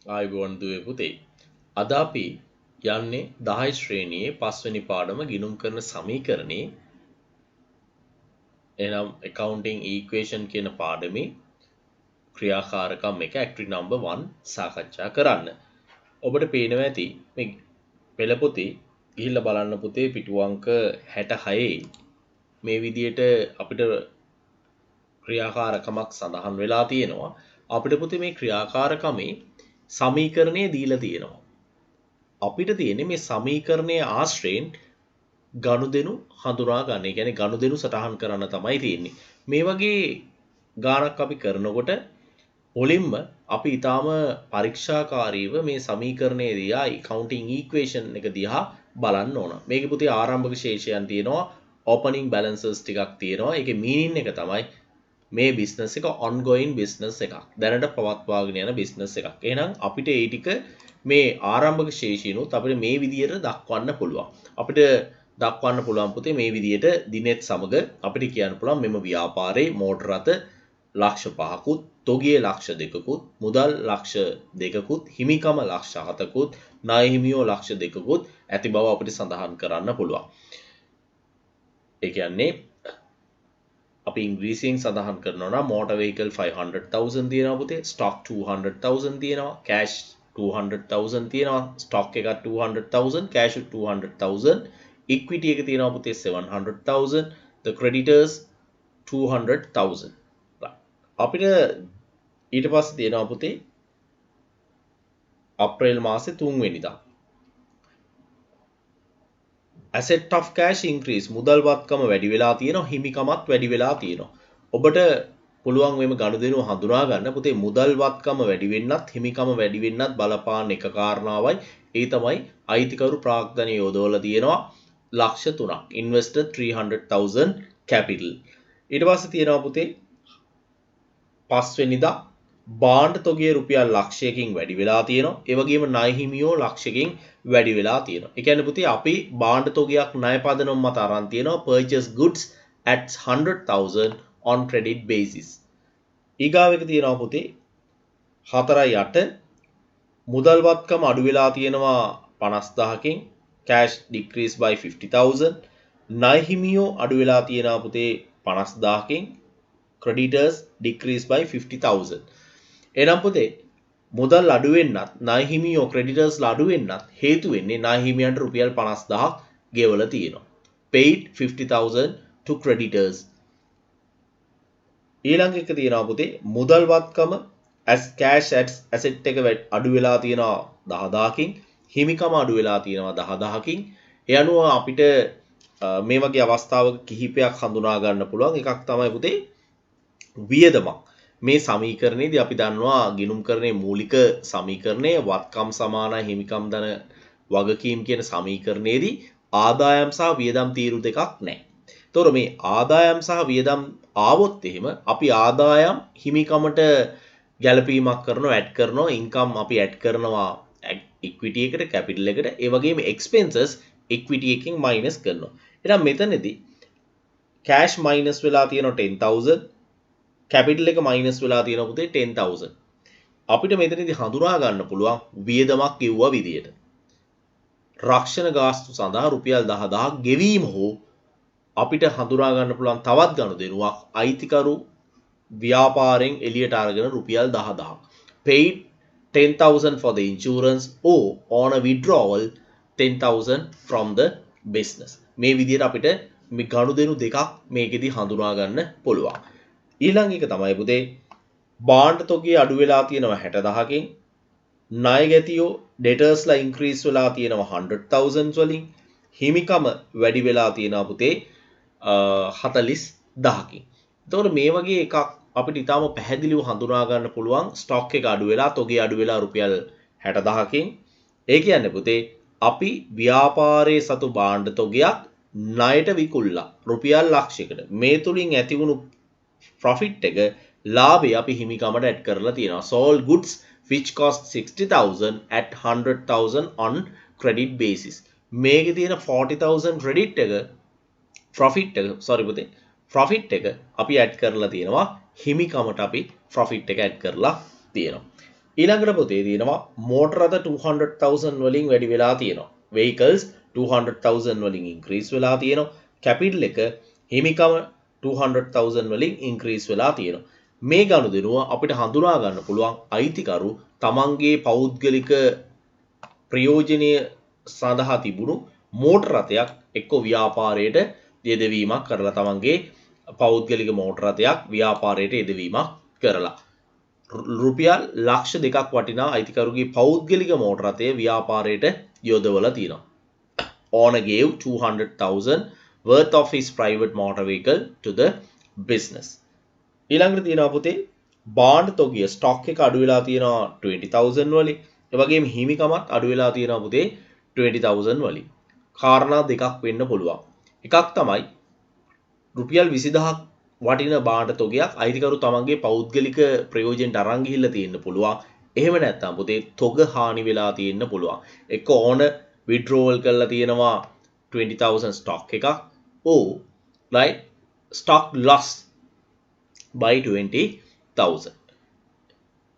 ආයුබෝවන් දුවේ පුතේ. අද අපි යන්නේ 10 ශ්‍රේණියේ 5 වෙනි පාඩම ගිණුම් කරන සමීකරණේ එනම් accounting equation කියන පාඩමේ ක්‍රියාකාරකම් එක activity number 1 සාකච්ඡා කරන්න. ඔබට පේනවා ඇති මේ පෙළ පොතේ ගිහිල්ලා බලන්න පුතේ පිටු අංක 66 මේ විදියට අපිට ක්‍රියාකාරකමක් සඳහන් වෙලා තියෙනවා. අපිට පුතේ මේ ක්‍රියාකාරකමේ සමීකරණය දීලා තියෙනවා. අපිට තියෙන්නේ මේ සමීකරණයේ ආශ්‍රයෙන් ගනුදෙනු හඳුනා ගන්න. ඒ කියන්නේ ගනුදෙනු සටහන් කරන්න තමයි තියෙන්නේ. මේ වගේ ගානක් අපි කරනකොට මුලින්ම අපි ඊටාම පරීක්ෂාකාරීව මේ සමීකරණයේ දිහා accounting equation එක දිහා බලන්න ඕන. මේකේ පුතේ ආරම්භක ශේෂයන් තියෙනවා, opening balances ටිකක් තියෙනවා. ඒකේ meaning එක තමයි මේ business එක ongoing business එකක්. දැනට පවත්වාගෙන යන business එකක්. එහෙනම් අපිට ඒ ටික මේ ආරම්භක ශේෂිනුත් අපිට මේ විදියට දක්වන්න පුළුවන්. අපිට දක්වන්න පුළුවන් පුතේ මේ විදියට දිනෙත් සමග අපිට කියන්න පුළුවන් මෙම ව්‍යාපාරයේ මෝටර රථ ලක්ෂ 5කුත්, තොගයේ ලක්ෂ 2කුත්, මුදල් ලක්ෂ 2කුත්, හිමිකම ලක්ෂ 7කුත්, ණය හිමියෝ ලක්ෂ 2කුත් ඇති බව අපිට සඳහන් කරන්න පුළුවන්. ඒ කියන්නේ අපි ඉංග්‍රීසියෙන් සඳහන් කරනවා නම් motor vehicle 500,000 තියෙනවා පුතේ, stock 200,000 තියෙනවා, cash 200,000 තියෙනවා, stock එක 200,000, cash 200,000, equity එක තියෙනවා පුතේ 700,000, the creditors 200,000. අපිට ඊට පස්සේ තියෙනවා පුතේ අප්‍රේල් මාසේ 3 වෙනිදා asset of cash increase, මුදල් වත්කම වැඩි වෙලා තියෙනවා, හිමිකමත් වැඩි වෙලා තියෙනවා. ඔබට පුළුවන් මේම ගනුදෙනුව හඳුනා ගන්න පුතේ මුදල් වත්කම වැඩි වෙන්නත් හිමිකම වැඩි වෙන්නත් බලපාන එක කාරණාවයි. ඒ තමයි අයිතිකරු ප්‍රාග්ධනය යොදවලා තියෙනවා ලක්ෂ 3ක්, invested 300,000 capital. ඊට පස්සේ තියෙනවා පුතේ 5 වෙනිදා බාණ්ඩ තොගයේ රුපියල් ලක්ෂයකින් වැඩි වෙලා තියෙනවා. ඒ වගේම ණය හිමියෝ ලක්ෂයකින් වැඩි වෙලා තියෙනවා. ඒ කියන්නේ පුතේ අපි බාණ්ඩ තොගයක් ණය පදනම මත අරන් තියෙනවා purchase goods at 100,000 on credit basis. ඊගාව එක තියෙනවා පුතේ 4.8 මුදල් වත්කම අඩු වෙලා තියෙනවා 50,000කින්, cash decrease by 50,000. ණය හිමියෝ අඩු වෙලා තියෙනවා පුතේ 50,000කින්, creditors decrease by 50,000. එනම් පුතේ මුදල් අඩු වෙන්නත් ණය හිමියෝ creditors අඩු වෙන්නත් හේතු වෙන්නේ ණය හිමියන්ට රුපියල් 50,000ක් ගෙවලා තියෙනවා. paid 50,000 to creditors. ඊළඟ එක තියෙනවා පුතේ මුදල් වත්කම as cash asset එක අඩු වෙලා තියෙනවා 10,000කින්, හිමිකම අඩු වෙලා තියෙනවා 10,000කින්. ඒ අනුව අපිට මේ වගේ අවස්ථාවක කිහිපයක් හඳුනා ගන්න පුළුවන්. එකක් තමයි පුතේ වියදමක්. මේ සමීකරණයේදී අපි දන්නවා ගිණුම්කරණයේ මූලික සමීකරණය වත්කම් සමානයි හිමිකම් ධන වගකීම් කියන සමීකරණයේදී ආදායම් සහ වියදම් තීරු දෙකක් නැහැ. ඒතකොට මේ ආදායම් සහ වියදම් ආවොත් එහෙම අපි ආදායම් හිමිකමට ගැළපීමක් කරනවා, ඇඩ් කරනවා, ඉන්කම් අපි ඇඩ් කරනවා ඉක්විටි එකට, කැපිටල් එකට. ඒ වගේම එක්ස්පෙන්සස් ඉක්විටි එකකින් මයිනස් කරනවා. එහෙනම් මෙතනදී කෑෂ් මයිනස් වෙලා තියෙනවා 10,000, කැපිටල් එක මයිනස් වෙලා තියෙනවා පුතේ 10,000. අපිට මෙතනදී හඳුනා ගන්න පුළුවන් වියදමක් කිව්වා විදියට රක්ෂණ ගාස්තු සඳහා රුපියල් 10,000ක් ගෙවීම හෝ අපිට හඳුනා ගන්න පුළුවන් තවත් ගනුදෙනුවක් අයිතිකරු ව්‍යාපාරයෙන් එළියට අරගෙන රුපියල් 10,000ක් paid 10,000 for the insurance or on a withdrawal 10,000 from the business. මේ විදියට අපිට මේ ගනුදෙනු දෙකක් මේකෙදි හඳුනා ගන්න පුළුවන්. ඊළඟ එක තමයි පුතේ බාණ්ඩ තොගය අඩු වෙලා තියෙනවා 60,000කින්, ණය ගැතියෝ debtorsලා increase වෙලා තියෙනවා 100,000 වලින්, හිමිකම වැඩි වෙලා තියෙනවා පුතේ 40,000කින්. එතකොට මේ වගේ එකක් අපිට ඊටාම පැහැදිලිව හඳුනා ගන්න පුළුවන් ස්ටොක් එක අඩු වෙලා තොගය අඩු වෙලා රුපියල් 60,000කින්. ඒ කියන්නේ පුතේ අපි ව්‍යාපාරයේ සතු බාණ්ඩ තොගයක් ණයට විකුල්ලා රුපියල් ලක්ෂයකට මේ තුලින් ඇති වුණු profit එක ලාභය අපි හිමිකමට ඇඩ් කරලා තියෙනවා. sold goods which cost 60,000 at 100,000 on credit basis. මේකේ තියෙන 40,000 credit එක profit එක අපි ඇඩ් කරලා තියෙනවා හිමිකමට අපි profit එක ඇඩ් කරලා තියෙනවා. ඊළඟට පොතේ තියෙනවා මෝටර රථ 200,000 වලින් වැඩි වෙලා තියෙනවා. vehicles 200,000 වලින් increase වෙලා තියෙනවා. capital එක හිමිකම 200,000 වලින් increase වෙලා තියෙනවා. මේ ගනුදෙනුව අපිට හඳුනා ගන්න පුළුවන් අයිතිකරු තමන්ගේ පෞද්ගලික ප්‍රයෝජනය සඳහා තිබුණු මෝටර රථයක් එක්ක ව්‍යාපාරයට යෙදවීමක් කරලා තමන්ගේ පෞද්ගලික මෝටර රථයක් ව්‍යාපාරයට යෙදවීමක් කරලා රුපියල් ලක්ෂ 2ක් වටිනා අයිතිකරුගේ පෞද්ගලික මෝටර රථය ව්‍යාපාරයට යොදවලා තියෙනවා. Owner gave 200,000 worth of his private motor vehicle to the business. ඊළඟට තියෙනවා පුතේ බාණ්ඩ තොගය ස්ටොක් එක අඩු වෙලා තියෙනවා 20,000 වලින්. ඒ වගේම හිමිකමත් අඩු වෙලා තියෙනවා පුතේ 20,000 වලින්. කාරණා දෙකක් වෙන්න පුළුවන්. එකක් තමයි රුපියල් 20,000ක් වටින බාණ්ඩ තොගයක් අයිතිකරු තමන්ගේ පෞද්ගලික ප්‍රයෝජනට අරන් ගිහිල්ලා තියෙන්න පුළුවන්. එහෙම නැත්නම් පුතේ තොග හානි වෙලා තියෙන්න පුළුවන්. එක්ක ඕන withdrawal කරලා තියෙනවා 20,000 stock එකක්. or right stock loss by 20,000.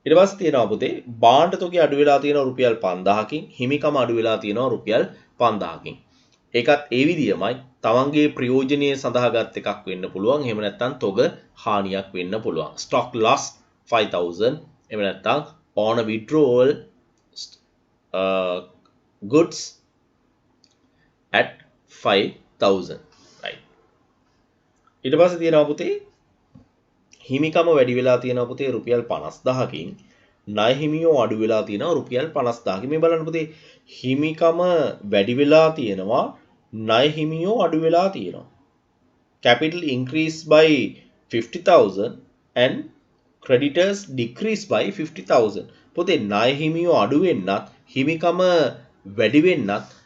ඊට පස්සේ තියෙනවා පුතේ බාණ්ඩ තොගය අඩු වෙලා තියෙනවා රුපියල් 5,000කින් හිමිකම අඩු වෙලා තියෙනවා රුපියල් 5,000කින්. ඒකත් ඒ විදියමයි තමන්ගේ ප්‍රයෝජනීය සඳහා ගත් එකක් වෙන්න පුළුවන්. එහෙම නැත්නම් තොග හානියක් වෙන්න පුළුවන්. stock loss 5,000 එහෙම නැත්නම් on a withdrawal goods at 5,000 right. ඊට පස්සේ තියෙනවා පුතේ හිමිකම වැඩි වෙලා තියෙනවා පුතේ රුපියල් 50,000කින් ණය හිමියෝ අඩු වෙලා තියෙනවා රුපියල් 50,000කින්. මේ බලන්න පුතේ හිමිකම වැඩි වෙලා තියෙනවා ණය හිමියෝ අඩු වෙලා තියෙනවා. capital increase by 50,000 and creditors decrease by 50,000. පුතේ ණය හිමියෝ අඩු වෙන්නත් හිමිකම වැඩි වෙන්නත්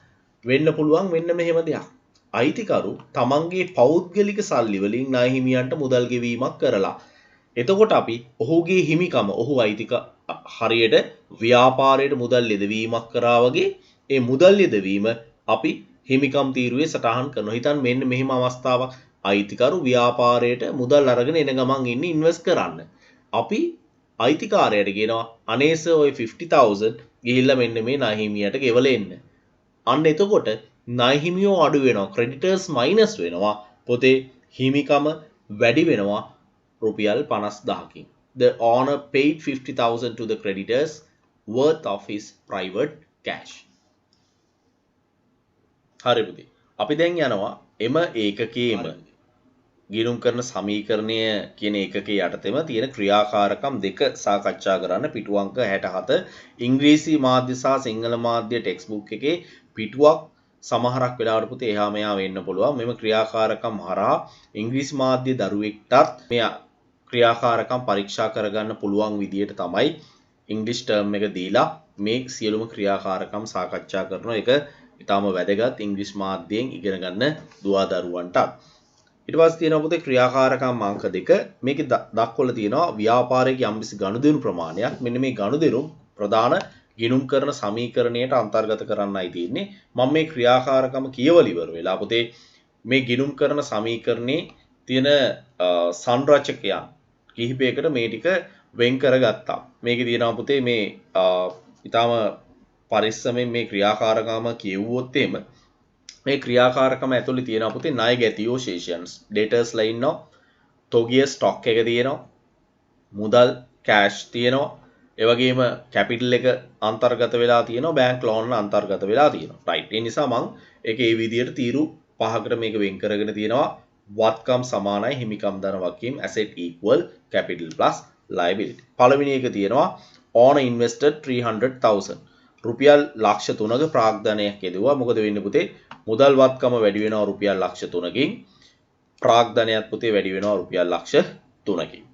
වෙන්න පුළුවන් මෙන්න මෙහෙම දෙයක්. අයිතිකරු තමන්ගේ පෞද්ගලික සල්ලි වලින් ණය හිමියන්ට මුදල් ගෙවීමක් කරලා එතකොට අපි ඔහුගේ හිමිකම ඔහු අයිතික හරියට ව්‍යාපාරයට මුදල් යෙදවීමක් කරා වගේ ඒ මුදල් යෙදවීම අපි හිමිකම් තීරුවේ සටහන් කරනවා. හිතන්න මෙන්න මෙහෙම අවස්ථාවක් අයිතිකරු ව්‍යාපාරයට මුදල් අරගෙන එන ගමන් ඉන්නේ ඉන්වෙස්ට් කරන්න. අපි අයිතිකාරයට කියනවා අනේස ඔය 50,000 ගිහිල්ලා මෙන්න මේ ණය හිමියට ගෙවලා එන්න. අන්න එතකොට ණය හිමියෝ අඩු වෙනවා. creditors minus වෙනවා. පොතේ හිමිකම වැඩි වෙනවා රුපියල් 50,000කින්. The owner paid 50,000 to the creditors worth of his private cash. හරි පුතේ. අපි දැන් යනවා එම ඒකකයේම ගිණුම් කරන සමීකරණය කියන ඒකකයේ යටතේම තියෙන ක්‍රියාකාරකම් දෙක සාකච්ඡා කරන්න. පිටු අංක 67 ඉංග්‍රීසි මාධ්‍ය සහ සිංහල මාධ්‍ය ටෙක්ස්ට් බුක් එකේ පිටුවක් සමහරක් වෙලාවට පුතේ එහා මෙහා වෙන්න පුළුවන්. මෙම ක්‍රියාකාරකම් හරහා ඉංග්‍රීසි මාධ්‍ය දරුවෙක්ටත් මේ ක්‍රියාකාරකම් පරීක්ෂා කරගන්න පුළුවන් විදියට තමයි ඉංග්‍රීසි ටර්ම් එක දීලා මේ සියලුම ක්‍රියාකාරකම් සාකච්ඡා කරන එක ඉතාම වැදගත් ඉංග්‍රීසි මාධ්‍යයෙන් ඉගෙන ගන්න දුවා දරුවන්ට. ඊට පස්සේ තියෙනවා පුතේ ක්‍රියාකාරකම් අංක 2. මේකේ දක්වලා තියෙනවා ව්‍යාපාරයේ යම්කිසි ගනුදෙනු ප්‍රමාණයක්. මෙන්න මේ ගනුදෙනු ප්‍රධාන ගිණුම් කරන සමීකරණයට අන්තර්ගත කරන්නයි තියෙන්නේ. මම මේ ක්‍රියාකාරකම කියවල ඉවර වෙලා පුතේ මේ ගිණුම් කරන සමීකරණේ තියෙන සංරචකයන් කිහිපයකට මේ ටික වෙන් කරගත්තා. මේකේ තියෙනවා පුතේ මේ ඊටාම පරිස්සමෙන් මේ ක්‍රියාකාරකම කියවුවොත් එimhe මේ ක්‍රියාකාරකම ඇතුලේ තියෙනවා පුතේ ණය ගැතියෝ ශේෂයන්ස් debtors ලා ඉන්නවා. තොගිය ස්ටොක් එක තියෙනවා. මුදල් කෑෂ් තියෙනවා. ඒ වගේම කැපිටල් එක අන්තර්ගත වෙලා තියෙනවා. බැංක් ලෝන් අන්තර්ගත වෙලා තියෙනවා. රයිට්. ඒ නිසා මම ඒක ඒ විදිහට තීරු පහකට මේක වෙන් කරගෙන තියෙනවා. වත්කම් සමානයි හිමිකම් ධන වගකීම් asset equal capital plus liability. පළවෙනි එක තියෙනවා on invested 300,000. රුපියල් ලක්ෂ 3ක ප්‍රාග්ධනයක් යෙදුවා. මොකද වෙන්නේ පුතේ? මුදල් වත්කම වැඩි වෙනවා රුපියල් ලක්ෂ 3කින්. ප්‍රාග්ධනයත් පුතේ වැඩි වෙනවා රුපියල් ලක්ෂ 3කින්.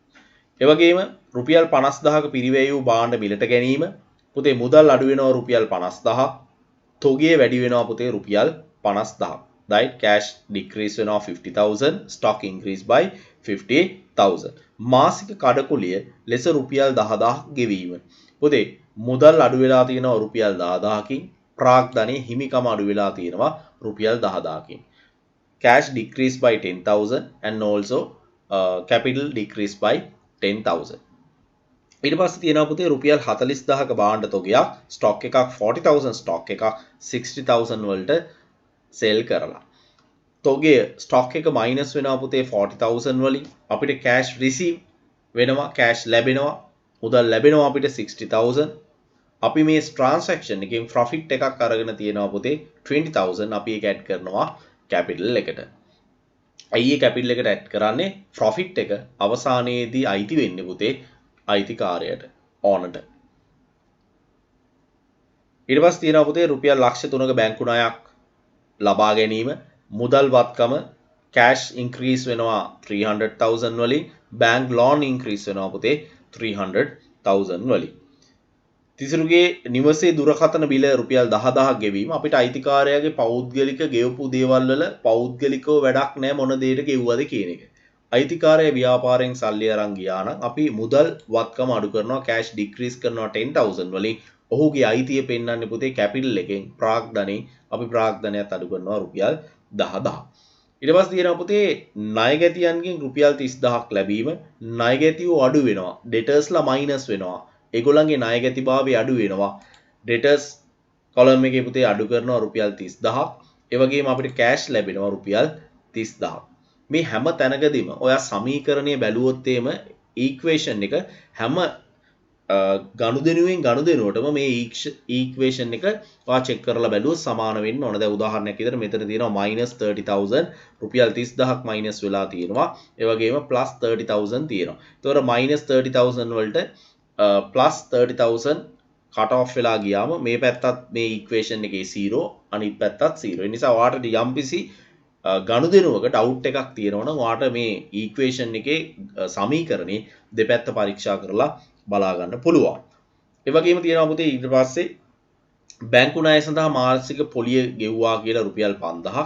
ඒ වගේම රුපියල් 50,000ක පිරිවැය වූ භාණ්ඩ මිලට ගැනීම පුතේ මුදල් අඩු වෙනවා රුපියල් 50,000. තොගය වැඩි වෙනවා පුතේ රුපියල් 50,000. right cash decrease වෙනවා 50,000. stock increase by 50,000. මාසික කඩකුලිය ලෙස රුපියල් 10,000ක් ගෙවීම. පුතේ මුදල් අඩු වෙලා තියෙනවා රුපියල් 10,000කින්. ප්‍රාග්ධනයේ හිමිකම අඩු වෙලා තියෙනවා රුපියල් 10,000කින්. cash decrease by 10,000 and also capital decrease by 10,000. ඊට පස්සේ තියෙනවා පුතේ රුපියල් 40000ක භාණ්ඩ තොගයක් ස්ටොක් එකක් 40000 ස්ටොක් එකක් 60000 වලට සෙල් කරලා. තොගය ස්ටොක් එක මයිනස් වෙනවා පුතේ 40000 වලින් අපිට කෑෂ් රිසීව් වෙනවා කෑෂ් ලැබෙනවා මුදල් ලැබෙනවා අපිට 60000 අපි මේ ට්‍රාන්සැක්ෂන් එකෙන් ප්‍රොෆිට් එකක් අරගෙන තියෙනවා පුතේ 20000 අපි ඒක ඇඩ් කරනවා කැපිටල් එකට. ඇයි කැපිටල් එකට ඇඩ් කරන්නේ ප්‍රොෆිට් එක අවසානයේදී අයිති වෙන්නේ පුතේ අයිතිකාරයට ඕනට. ඊට පස්සේ තියෙනවා පුතේ රුපියල් ලක්ෂ 3ක බැංකු ණයක් ලබා ගැනීම මුදල් වත්කම කෑෂ් ඉන්ක්‍රීස් වෙනවා 300000 වලින් බැංක් ලෝන් ඉන්ක්‍රීස් වෙනවා පුතේ 300000 වලින්. තිසරුගේ නිවසේ දුරකථන බිල රුපියල් 10000ක් ගෙවීම අපිට අයිතිකාරයාගේ පෞද්ගලික ගෙවපු දේවල් වල පෞද්ගලිකව වැඩක් නැහැ මොන දෙයකට ගෙව්වද කියන එක. අයිතිකාරයා ව්‍යාපාරයෙන් සල්ලි අරන් ගියා නම් අපි මුදල් වත්කම අඩු කරනවා කෑෂ් ඩික්‍රීස් කරනවා 10000 වලින් ඔහුගේ අයිතිය පෙන්වන්නේ පුතේ කැපිටල් එකෙන් ප්‍රාග්ධනෙන් අපි ප්‍රාග්ධනයත් අඩු කරනවා රුපියල් 10000. ඊට පස්සේ තියෙනවා පුතේ ණයගැතියන්ගෙන් රුපියල් 30000ක් ලැබීම ණයගැතියෝ අඩු වෙනවා ඩෙටර්ස්ලා මයිනස් වෙනවා ඒගොල්ලන්ගේ ණයගැතිභාවය අඩු වෙනවා ඩෙටර්ස් කොලම් එකේ පුතේ අඩු කරනවා රුපියල් 30000ක් ඒ වගේම අපිට කෑෂ් ලැබෙනවා රුපියල් 30000ක් මේ හැම තැනකදීම ඔයා සමීකරණය බැලුවොත් එම ඉක්වේෂන් එක හැම ගනුදෙනුවෙන් ගනුදෙනුවටම මේ ඉක්වේෂන් එක ඔයා චෙක් කරලා බැලුවොත් සමාන වෙන්න ඕන. දැන් උදාහරණයක් විදිහට මෙතන තියෙනවා -30000 රුපියල් 30000ක් මයිනස් වෙලා තියෙනවා. ඒ වගේම +30000 තියෙනවා. ඒතකොට -30000 වලට +30000 කට් ඔෆ් වෙලා ගියාම මේ පැත්තත් මේ ඉක්වේෂන් එකේ 0 අනිත් පැත්තත් 0. ඒ නිසා ඔයාලට යම්කිසි ගනුදෙනුවක ඩවුට් එකක් තියෙනවා නම් ඔයාලට මේ ඉක්වේෂන් එකේ සමීකරණේ දෙපැත්ත පරීක්ෂා කරලා බලා ගන්න පුළුවන්. ඒ වගේම තියෙනවා පුතේ ඊට පස්සේ බැංකු ණය සඳහා මාසික පොලිය ගෙව්වා කියලා රුපියල් 5000ක්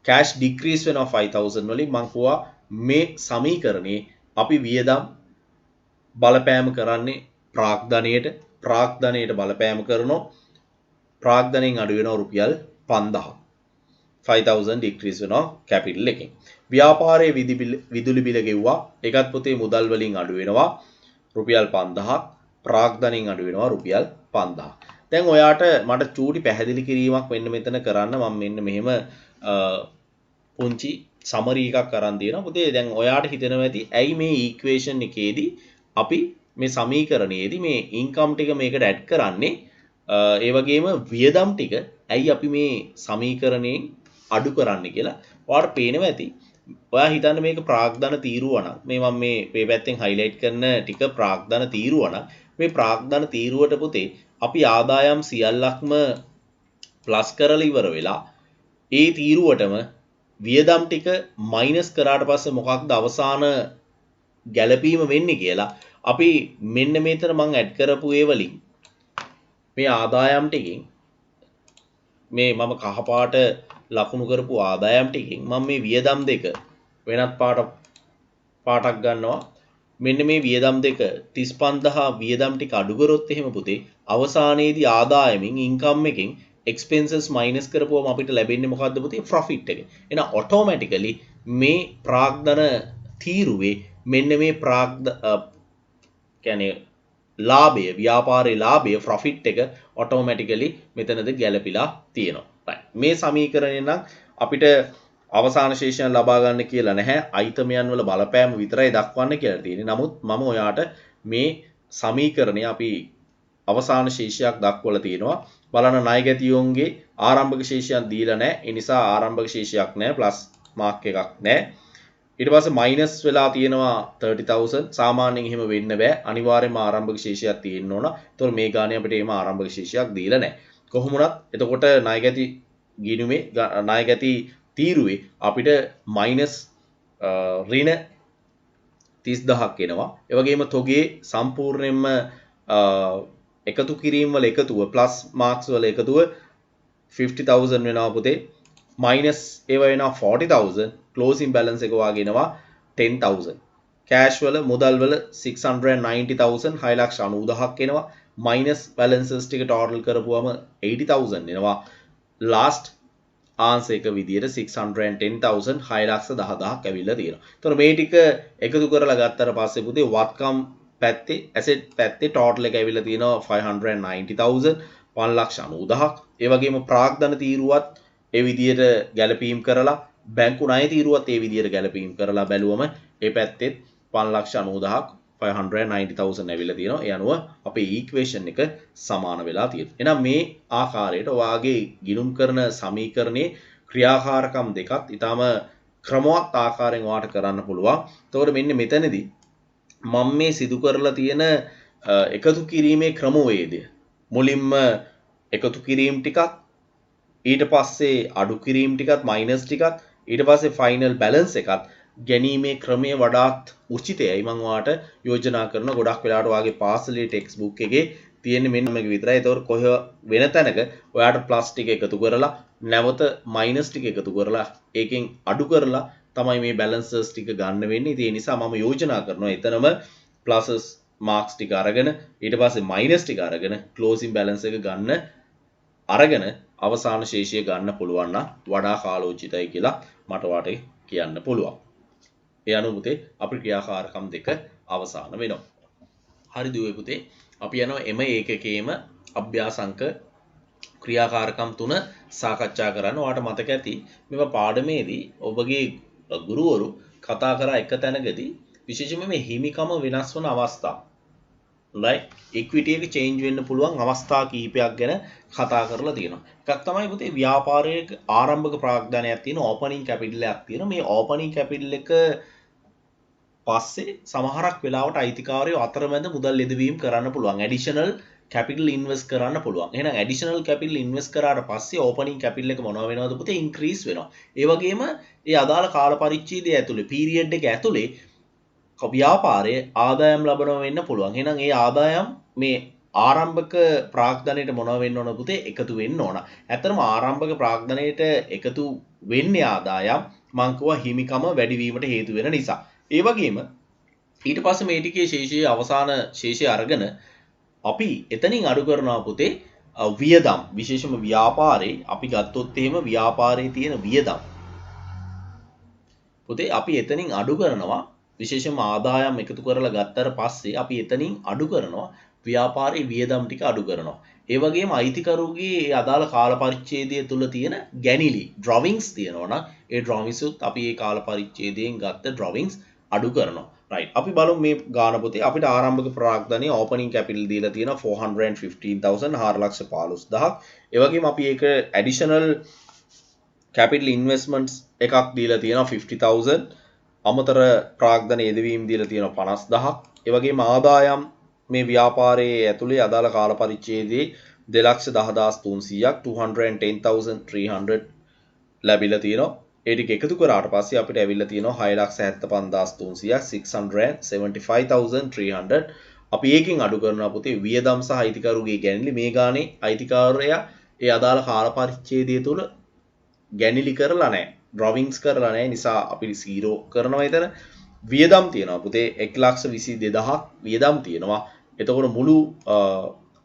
කෑෂ් ඩික්‍රීස් වෙනවා 5000 වලින් මං කිව්වා මේ සමීකරණේ අපි වියදම් බලපෑම කරන්නේ ප්‍රාග්ධනයට බලපෑම කරනවා ප්‍රාග්ධනයෙන් අඩු වෙනවා රුපියල් 5000 5000 ඩික්‍රීස් වෙනවා කැපිටල් එකෙන්. ව්‍යාපාරයේ විදුලි බිල ගෙව්වා ඒකත් පුතේ මුදල් වලින් අඩු වෙනවා රුපියල් 5000ක් ප්‍රාග්ධනයෙන් අඩු වෙනවා රුපියල් 5000. දැන් ඔයාට මට චූටි පැහැදිලි කිරීමක් වෙන්න මෙතන කරන්න මම මෙන්න මෙහෙම පුංචි සමරි එකක් අරන් දෙනවා. පුතේ දැන් ඔයාට හිතෙනවා ඇති ඇයි මේ ඉක්වේෂන් එකේදී අපි මේ සමීකරණයේදී මේ ඉන්කම් ටික මේකට ඇඩ් කරන්නේ ඒ වගේම වියදම් ටික ඇයි අපි මේ සමීකරණයෙන් අඩු කරන්නේ කියලා ඔයාට පේනවා ඇති. ඔයා හිතන්න මේක ප්‍රාග්ධන තීරුව නම් මේ මම මේ පැත්තෙන් හයිලයිට් කරන ටික ප්‍රාග්ධන තීරුව නම් මේ ප්‍රාග්ධන තීරුවට පුතේ අපි ආදායම් සියල්ලක්ම ප්ලස් කරලා ඉවර වෙලා ඒ තීරුවටම වියදම් ටික මයිනස් කරාට පස්සේ මොකක්ද අවසාන ගැළපීම වෙන්නේ කියලා අපි මෙන්න මෙතන මම ඇඩ් කරපු ඒ වලින් මේ ආදායම් ටිකෙන් මේ මම කහපාට ලකුණු කරපු ආදායම් ටිකෙන් මම මේ වියදම් දෙක වෙනත් පාටක් ගන්නවා මෙන්න මේ වියදම් දෙක 35000 වියදම් ටික අඩු කරොත් එහෙම පුතේ අවසානයේදී ආදායමින් ඉන්කම් එකෙන් expenses minus කරපුවම අපිට ලැබෙන්නේ මොකද්ද පුතේ profit එක. එහෙනම් automatically මේ ප්‍රාග්ධන තීරුවේ මෙන්න මේ කියන්නේ ලාභය ව්‍යාපාරයේ ලාභය profit එක automatically මෙතනද ගැලපිලා තියෙනවා. මේ සමීකරණය නම් අපිට අවසාන ශේෂයන් ලබා ගන්න කියලා නැහැ. අයිතමයන් වල බලපෑම විතරයි දක්වන්න කියලා තියෙන්නේ. නමුත් මම ඔයාට මේ සමීකරණය අපි අවසාන ශේෂයක් දක්වලා තියෙනවා. බලන්න ණයගැතියෝන්ගේ ආරම්භක ශේෂයන් දීලා නැහැ. ඒ නිසා ආරම්භක ශේෂයක් නැහැ. ප්ලස් මාක් එකක් නැහැ. ඊට පස්සේ මයිනස් වෙලා තියෙනවා 30000. සාමාන්‍යයෙන් එහෙම වෙන්න බෑ. අනිවාර්යයෙන්ම ආරම්භක ශේෂයක් තියෙන්න ඕන. ඒතකොට මේ ගානේ අපිට එහෙම ආරම්භක ශේෂයක් දීලා නැහැ. කොහොම වුණත් එතකොට ණයගැති ගිණුමේ ණයගැති තීරුවේ අපිට මයිනස් ඍණ 30000ක් එනවා. ඒ වගේම තොගේ සම්පූර්ණයෙන්ම එකතු කිරීම වල එකතුව ප්ලස් මාක්ස් වල එකතුව 50000 වෙනවා පුතේ. මයිනස් ඒව වෙනවා 40000. ක්ලෝසින් බැලන්ස් එක වාගේ එනවා 10000. කෑෂ් වල මුදල් වල 690000 6,90,000ක් එනවා. මයිනස් බැලන්සස් ටික ටෝටල් කරපුවම 80000 එනවා. ලාස්ට් ආන්සර් එක විදියට 610,000 6,10,000ක් ඇවිල්ලා තියෙනවා. ඒතකොට මේ ටික එකතු කරලා ගත්තට පස්සේ පුතේ වත්කම් පැත්තේ ඇසෙට් පැත්තේ ටෝටල් එක ඇවිල්ලා තියෙනවා 590,000 5,90,000ක්. ඒ වගේම ප්‍රාග්ධන තීරුවත් ඒ විදිහට ගැලපීම් කරලා බැංකු ණය තීරුවත් ඒ විදිහට ගැලපීම් කරලා බැලුවම ඒ පැත්තේ 5,90,000ක් 590,000 ඇවිල්ලා තියෙනවා. ඒ අනුව අපේ ඉක්වේෂන් එක සමාන වෙලා තියෙනවා. එහෙනම් මේ ආකාරයට ඔයාගේ ගිණුම් කරන සමීකරණයේ ක්‍රියාකාරකම් දෙකත් ඊටම ක්‍රමවත් ආකාරයෙන් ඔයාට කරන්න පුළුවන්. එතකොට මෙන්න මෙතනදී මම මේ සිදු කරලා තියෙන එකතු කිරීමේ ක්‍රමවේදය මුලින්ම එකතු කිරීම ටිකක් ඊට පස්සේ අඩු කිරීම ටිකත් මයිනස් ටිකත් ඊට පස්සේ ෆයිනල් බැලන්ස් එකත් ගැනීමේ ක්‍රමය වඩාත් උචිතයි මම ඔයාලට යෝජනා කරන ගොඩක් වෙලාවට ඔයාගේ පාසලේ ටෙක්ස්ට් බුක් එකේ තියෙන්නේ මෙන්න මේක විතරයි. ඒතකොට කොහේ වෙන තැනක ඔයාලට ප්ලස් ටික එකතු කරලා නැවත මයිනස් ටික එකතු කරලා ඒකෙන් අඩු කරලා තමයි මේ බැලන්සර්ස් ටික ගන්න වෙන්නේ. ඒ නිසා මම යෝජනා කරනවා එතනම ප්ලසස් මාක්ස් ටික අරගෙන ඊට පස්සේ මයිනස් ටික අරගෙන ක්ලෝසින් බැලන්ස් එක ගන්න අරගෙන අවසාන ශේෂය ගන්න පුළුවන් නම් වඩා කාලෝචිතයි කියලා මට වාට කියන්න පුළුවන්. ඒ අනුව පුතේ අපි ක්‍රියාකාරකම් දෙක අවසන් වෙනවා. හරි දුවේ පුතේ අපි යනවා එම ඒකකයේම අභ්‍යාසංක ක්‍රියාකාරකම් 3 සාකච්ඡා කරන්න. ඔයාලට මතක ඇති මේව පාඩමේදී ඔබගේ ගුරුවරු කතා කරා එක තැනකදී විශේෂයෙන්ම මේ හිමිකම වෙනස් වන අවස්ථා right equity එක change වෙන්න පුළුවන් අවස්ථා කීපයක් ගැන කතා කරලා තියෙනවා. එකක් තමයි පුතේ ව්‍යාපාරයේ ආරම්භක ප්‍රාග්ධනයක් තියෙන opening capital එකක් තියෙනවා. මේ opening capital එක පස්සේ සමහරක් වෙලාවට අයිතිකාරයෝ අතරමැද මුදල් යෙදවීම කරන්න පුළුවන්. additional capital invest කරන්න පුළුවන්. එහෙනම් additional capital invest කරාට පස්සේ opening capital එක මොනවා වෙනවද පුතේ increase වෙනවා. ඒ වගේම ඒ අදාළ කාල පරිච්ඡේදය ඇතුලේ period එක ඇතුලේ ව්‍යාපාරයේ ආදායම් ලබනවා වෙන්න පුළුවන්. එහෙනම් ඒ ආදායම් මේ ආරම්භක ප්‍රාග්ධනයට මොනවා වෙන්න ඕන පුතේ එකතු වෙන්න ඕන. ඇත්තටම ආරම්භක ප්‍රාග්ධනයට එකතු වෙන්නේ ආදායම් මං කිව්වා හිමිකම වැඩි වීමට හේතු වෙන නිසා. ඒ වගේම ඊට පස්සේ මේ ටිකේ ශේෂයේ අවසාන ශේෂය අරගෙන අපි එතනින් අඩු කරනවා පුතේ වියදම්. විශේෂම ව්‍යාපාරේ අපි ගත්තොත් එහෙම ව්‍යාපාරේ තියෙන වියදම් පුතේ අපි එතනින් අඩු කරනවා. විශේෂම ආදායම් එකතු කරලා ගත්තට පස්සේ අපි එතනින් අඩු කරනවා ව්‍යාපාරයේ වියදම් ටික අඩු කරනවා. ඒ වගේම අයිතිකරුගේ අදාළ කාල පරිච්ඡේදය තුල තියෙන ගැනිලි drawings තියෙනවා නම් ඒ drawings උත් අපි ඒ කාල පරිච්ඡේදයෙන් ගත්ත drawings අඩු කරනවා. right අපි බලමු මේ ගාන පොතේ අපිට ආරම්භක ප්‍රාග්ධනයේ opening capital දීලා තියෙනවා 415,000 4,15,000. ඒ වගේම අපි ඒක additional capital investments එකක් දීලා තියෙනවා 50,000. අමතර ප්‍රාග්ධන යෙදවීම් දීලා තියෙනවා 50,000ක්. ඒ වගේම ආදායම් මේ ව්‍යාපාරයේ ඇතුලේ අදාළ කාල පරිච්ඡේදයේ 2,10,300ක් 210,300 ලැබිලා තියෙනවා. ඒ ටික එකතු කරාට පස්සේ අපිට ඇවිල්ලා තියෙනවා 6,75,300ක් 675,300. අපි ඒකෙන් අඩු කරනවා පුතේ වියදම් සහ අයිතිකරුගේ ගැනිලි. මේ ගානේ අයිතිකාරයා ඒ අදාළ කාල පරිච්ඡේදය තුල ගැනිලි කරලා නැහැ. drawings කරලා නැහැ නිසා අපි 0 කරනවා එතන. වියදම් තියෙනවා පුතේ 1,22,000ක් වියදම් තියෙනවා. එතකොට මුළු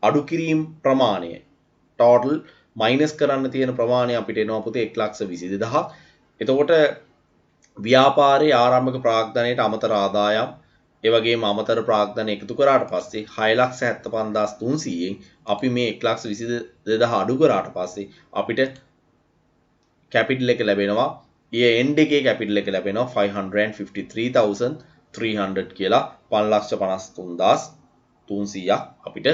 අඩු කිරීම ප්‍රමාණය total minus කරන්න තියෙන ප්‍රමාණය අපිට එනවා පුතේ 1,22,000ක්. එතකොට ව්‍යාපාරයේ ආරම්භක ප්‍රාග්ධනයට අමතර ආදායම් ඒ වගේම අමතර ප්‍රාග්ධන එකතු කරාට පස්සේ 6,75,300න් අපි මේ 1,22,000 අඩු කරාට පස්සේ අපිට capital එක ලැබෙනවා. ඊයේ end එකේ capital එක ලැබෙනවා 553,300 කියලා 5,53,300ක් අපිට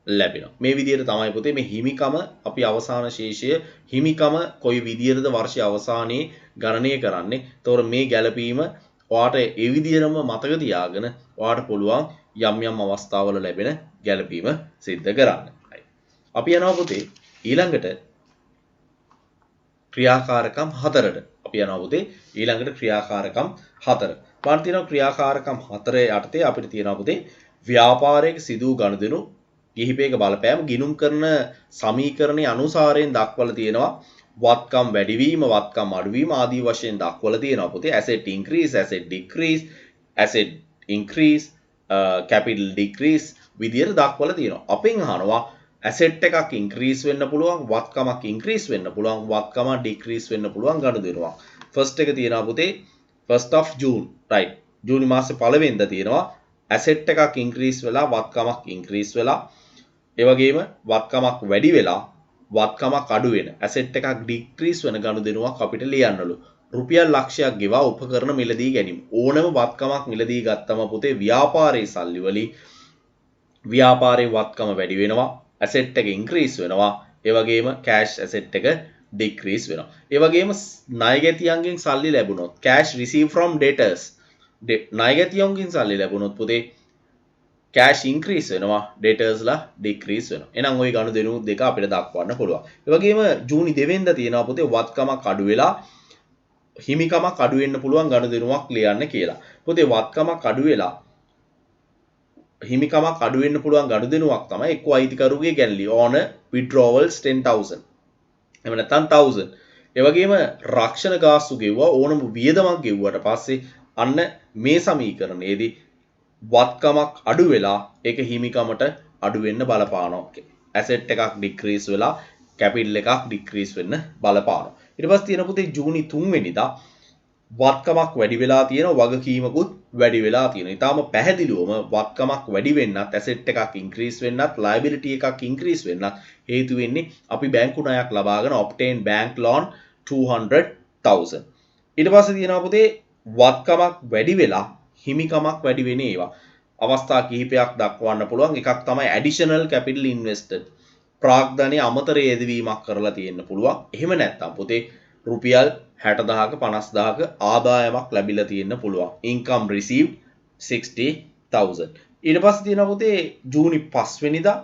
ලැබෙනවා. මේ විදිහට තමයි පුතේ මේ හිමිකම අපි අවසාන ශේෂය හිමිකම කොයි විදිහටද වර්ෂයේ අවසානයේ ගණනය කරන්නේ. ඒතකොට මේ ගැළපීම ඔයාට ඒ විදිහටම මතක තියාගෙන ඔයාට පුළුවන් යම් යම් අවස්ථාවල ලැබෙන ගැළපීම සිද්ධ කරන්න. අපි යනවා පුතේ ඊළඟට ක්‍රියාකාරකම් 4ට. අපි යනවා පුතේ ඊළඟට ක්‍රියාකාරකම් 4. බලන්න තියෙනවා ක්‍රියාකාරකම් 4 යටතේ අපිට තියෙනවා පුතේ ව්‍යාපාරයක සිදු ගනුදෙනු කිහිපයක බලපෑම ගිණුම් කරන සමීකරණයේ අනුසාරයෙන් දක්වලා තියෙනවා. වත්කම් වැඩිවීම වත්කම් අඩුවීම ආදී වශයෙන් දක්වලා තියෙනවා පුතේ. asset increase asset decrease asset increase capital decrease විදියට දක්වලා තියෙනවා. අපෙන් අහනවා asset එකක් increase වෙන්න පුළුවන් වත්කමක් increase වෙන්න පුළුවන් වත්කමක් decrease වෙන්න පුළුවන් ගනුදෙනුවක්. first එක තියෙනවා පුතේ 1st of June right ජූනි මාසේ 1 වෙනිදා තියෙනවා ඇසෙට් එකක් ඉන්ක්‍රීස් වෙලා වත්කමක් ඉන්ක්‍රීස් වෙලා ඒ වගේම වත්කමක් වැඩි වෙලා වත්කමක් අඩු වෙන ඇසෙට් එකක් ඩික්‍රීස් වෙන ගනුදෙනුවක් අපිට ලියන්නලු. රුපියල් ලක්ෂයක් ගෙවා උපකරණ මිලදී ගැනීම. ඕනම වත්කමක් මිලදී ගත්තම පුතේ ව්‍යාපාරයේ සල්ලි වලින් ව්‍යාපාරයේ වත්කම වැඩි වෙනවා. ඇසෙට් එක ඉන්ක්‍රීස් වෙනවා. ඒ වගේම කෑෂ් ඇසෙට් එක ඩික්‍රීස් වෙනවා. ඒ වගේම ණයගැතියන්ගෙන් සල්ලි ලැබුණොත් cash received from debtors ණයගැතියන්ගෙන් සල්ලි ලැබුණොත් පුතේ cash increase වෙනවා debtors ලා decrease වෙනවා. එහෙනම් ওই ගනුදෙනු දෙක අපිට දක්වන්න පුළුවන්. ඒ වගේම ජූනි 2 වෙනිදා තියෙනවා පුතේ වත්කමක් අඩු වෙලා හිමිකමක් අඩු වෙන්න පුළුවන් ගනුදෙනුවක් ලියන්න කියලා. පුතේ වත්කමක් අඩු වෙලා හිමිකමක් අඩු වෙන්න පුළුවන් ගනුදෙනුවක් තමයි එක්ක අයිතිකරුගේ ගැනලි on withdrawals 10000. එහෙම නැත්නම් 1000. ඒ වගේම රක්ෂණ ගාස්තු ගෙවුවා ඕනම වියදමක් ගෙවුවට පස්සේ අන්න මේ සමීකරණයේදී වත්කමක් අඩු වෙලා ඒක හිමිකමට අඩු වෙන්න බලපානවා. ඇසෙට් එකක් ඩික්‍රීස් වෙලා කැපිටල් එකක් ඩික්‍රීස් වෙන්න බලපානවා. ඊට පස්සේ තියෙන පුතේ ජූනි 3 වෙනිදා වත්කමක් වැඩි වෙලා තියෙනවා වගකීමකුත් වැඩි වෙලා තියෙනවා. ඊටාම පැහැදිලිවම වත්කමක් වැඩි වෙන්නත් ඇසෙට් එකක් ඉන්ක්‍රීස් වෙන්නත් ලයබිලිටි එකක් ඉන්ක්‍රීස් වෙන්නත් හේතු වෙන්නේ අපි බැංකු ණයක් ලබාගෙන obtain bank loan 200,000. ඊට පස්සේ තියෙනවා පුතේ වත්කමක් වැඩි වෙලා හිමිකමක් වැඩි වෙන ඒවා. අවස්ථා කිහිපයක් දක්වන්න පුළුවන්. එකක් තමයි additional capital invested. ප්‍රාග්ධනයේ අමතර යෙදවීමක් කරලා තියෙන්න පුළුවන්. එහෙම නැත්නම් පුතේ රුපියල් 60000ක 50000ක ආදායමක් ලැබිලා තියෙන්න පුළුවන්. income received 60000. ඊට පස්සේ තියෙනවා පුතේ ජූනි 5 වෙනිදා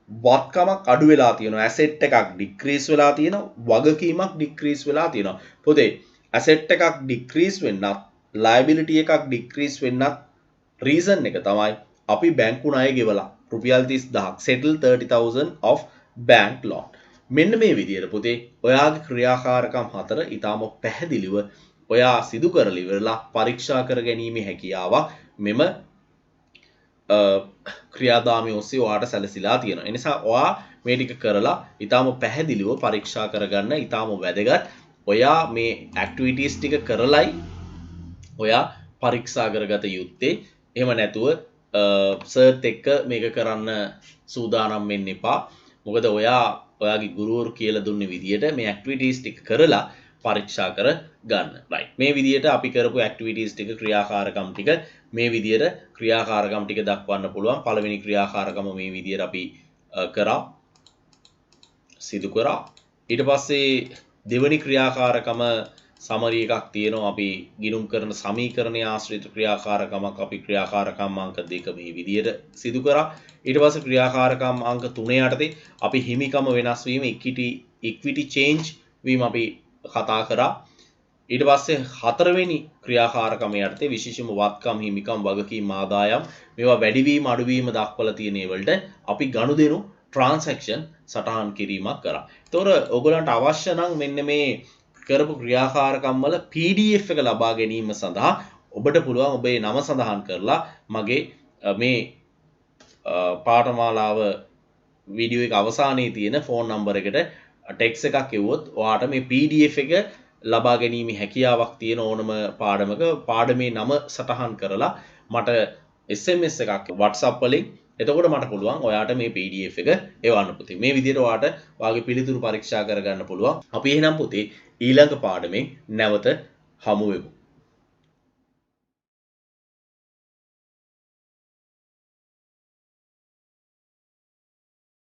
වත්කමක් අඩු වෙලා තියෙනවා. ඇසෙට් එකක් ඩික්‍රීස් වෙලා තියෙනවා. වගකීමක් ඩික්‍රීස් වෙලා තියෙනවා. පුතේ ඇසෙට් එකක් ඩික්‍රීස් වෙන්නත් liability එකක් ඩික්‍රීස් වෙන්නත් රීසන් එක තමයි අපි බැංකු ණය ගෙවලා රුපියල් 30000ක් settle 30000 of bank loan. මෙන්න මේ විදිහට පුතේ ඔයාගේ ක්‍රියාකාරකම් හතර ඊටාම පැහැදිලිව ඔයා සිදු කරලා ඉවරලා පරීක්ෂා කර ගැනීමේ හැකියාවක් මෙම ක්‍රියාදාමයේ ඔස්සේ ඔයාට සැලසීලා තියෙනවා. ඒ නිසා ඔයා මේ ටික කරලා ඊටාම පැහැදිලිව පරීක්ෂා කරගන්න ඊටාම වැදගත්. ඔයා මේ ඇක්ටිවිටීස් ටික කරලයි ඔයා පරීක්ෂා කරගත යුත්තේ. එහෙම නැතුව සර්ත් එක්ක මේක කරන්න සූදානම් වෙන්න එපා. මොකද ඔයාගේ ගුරුවරු කියලා දුන්න විදියට මේ ඇක්ටිවිටීස් ටික කරලා පරීක්ෂා කර ගන්න. රයිට්. මේ විදියට අපි කරපු ඇක්ටිවිටීස් ටික ක්‍රියාකාරකම් ටික මේ විදියට ක්‍රියාකාරකම් ටික දක්වන්න පුළුවන්. පළවෙනි ක්‍රියාකාරකම මේ විදියට අපි සිදු කරා. ඊට පස්සේ දෙවෙනි ක්‍රියාකාරකම සමරි එකක් තියෙනවා. අපි ගිණුම් කරන සමීකරණයේ ආශ්‍රිත ක්‍රියාකාරකමක් අපි ක්‍රියාකාරකම් අංක 2 මේ විදියට සිදු කරා. ඊට පස්සේ ක්‍රියාකාරකම් අංක 3 යටතේ අපි හිමිකම වෙනස් වීම equity change වීම අපි කතා කරා. ඊට පස්සේ හතරවෙනි ක්‍රියාකාරකම යටතේ විශේෂම වත්කම් හිමිකම් වගකීම් ආදායම් මේවා වැඩිවීම අඩුවීම දක්වලා තියෙන ඒවලට අපි ගනුදෙනු transaction සටහන් කිරීමක් කරා. ඒතකොට ඔයගලන්ට අවශ්‍ය නම් මෙන්න මේ කරපු ක්‍රියාකාරකම් වල PDF එක ලබා ගැනීම සඳහා ඔබට පුළුවන් ඔබේ නම සඳහන් කරලා මගේ මේ පාඨමාලාව වීඩියෝ එක අවසානයේ තියෙන ෆෝන් නම්බර් එකට ටෙක්ස්ට් එකක් එවුවොත් ඔයාට මේ PDF එක ලබා ගැනීමේ හැකියාවක් තියෙන ඕනම පාඩමක පාඩමේ නම සටහන් කරලා මට SMS එකක් WhatsApp වලින් එතකොට මට පුළුවන් ඔයාට මේ PDF එක එවන්න පුතේ. මේ විදිහට ඔයාට වාගේ පිළිතුරු පරීක්ෂා කරගන්න පුළුවන්. අපි එහෙනම් පුතේ ඊළඟ පාඩමෙන් නැවත හමු වෙමු.